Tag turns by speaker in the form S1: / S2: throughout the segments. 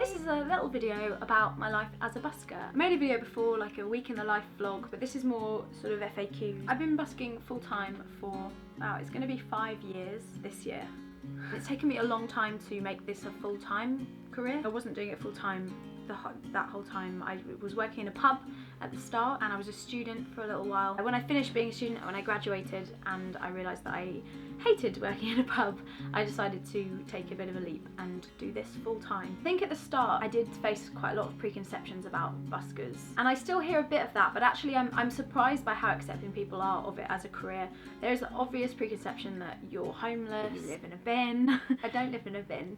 S1: this is a little video about my life as a busker. I made a video before, like a week in the life vlog, but this is more sort of FAQ. I've been busking full time for, it's going to be 5 years this year. It's taken me a long time to make this a full-time career. I wasn't doing it full-time that whole time. I was working in a pub at the start, and I was a student for a little while. When I finished being a student, when I graduated and I realised that I hated working in a pub, I decided to take a bit of a leap and do this full-time. I think at the start I did face quite a lot of preconceptions about buskers, and I still hear a bit of that, but actually I'm surprised by how accepting people are of it as a career. There's an obvious preconception that you're homeless, you live in a bin. I don't live in a bin.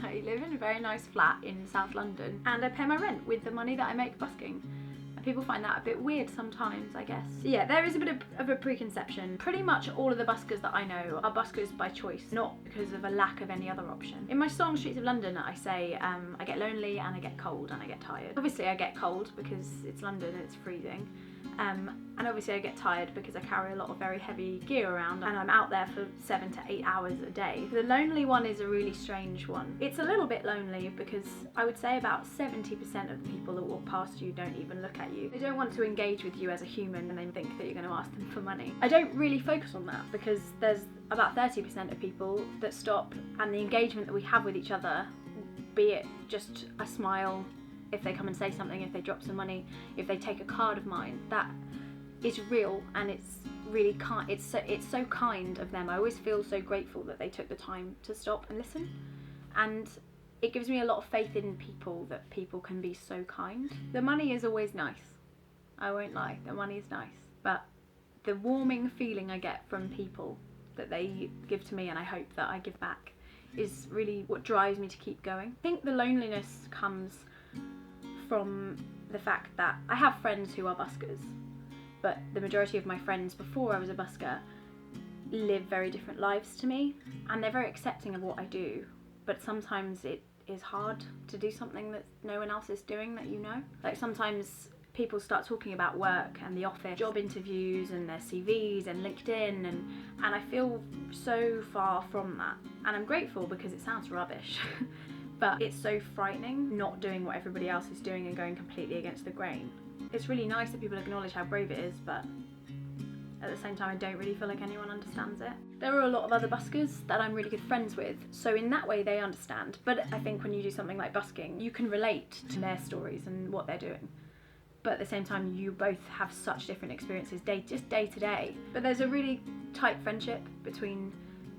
S1: I live in a very nice flat in South London, and I pay my rent with the money that I make busking. People find that a bit weird sometimes, I guess. Yeah, there is a bit of a preconception. Pretty much all of the buskers that I know are buskers by choice, not because of a lack of any other option. In my song Streets of London, I say I get lonely and I get cold and I get tired. Obviously I get cold because it's London and it's freezing. And obviously I get tired because I carry a lot of very heavy gear around and I'm out there for 7 to 8 hours a day. The lonely one is a really strange one. It's a little bit lonely because I would say about 70% of the people that walk past you don't even look at you. They don't want to engage with you as a human, and they think that you're going to ask them for money. I don't really focus on that because there's about 30% of people that stop, and the engagement that we have with each other, be it just a smile, if they come and say something, if they drop some money, if they take a card of mine, that is real, and it's really kind. It's so kind of them. I always feel so grateful that they took the time to stop and listen, and it gives me a lot of faith in people, that people can be so kind. The money is always nice, I won't lie, the money is nice, but the warming feeling I get from people that they give to me and I hope that I give back is really what drives me to keep going. I think the loneliness comes from the fact that I have friends who are buskers, but the majority of my friends before I was a busker live very different lives to me, and they're very accepting of what I do, but sometimes it is hard to do something that no one else is doing that you know. Like sometimes people start talking about work and the office, job interviews and their CVs and LinkedIn, and I feel so far from that, and I'm grateful because it sounds rubbish. But it's so frightening not doing what everybody else is doing and going completely against the grain. It's really nice that people acknowledge how brave it is, but at the same time I don't really feel like anyone understands it. There are a lot of other buskers that I'm really good friends with, so in that way they understand. But I think when you do something like busking, you can relate to their stories and what they're doing. But at the same time you both have such different experiences just day to day. But there's a really tight friendship between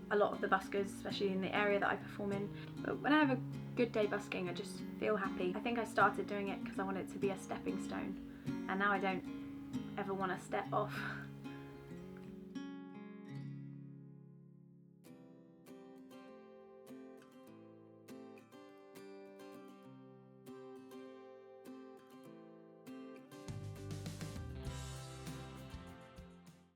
S1: a lot of the buskers, especially in the area that I perform in. But when I have a good day busking, I just feel happy. I think I started doing it because I wanted it to be a stepping stone, and now I don't ever want to step off.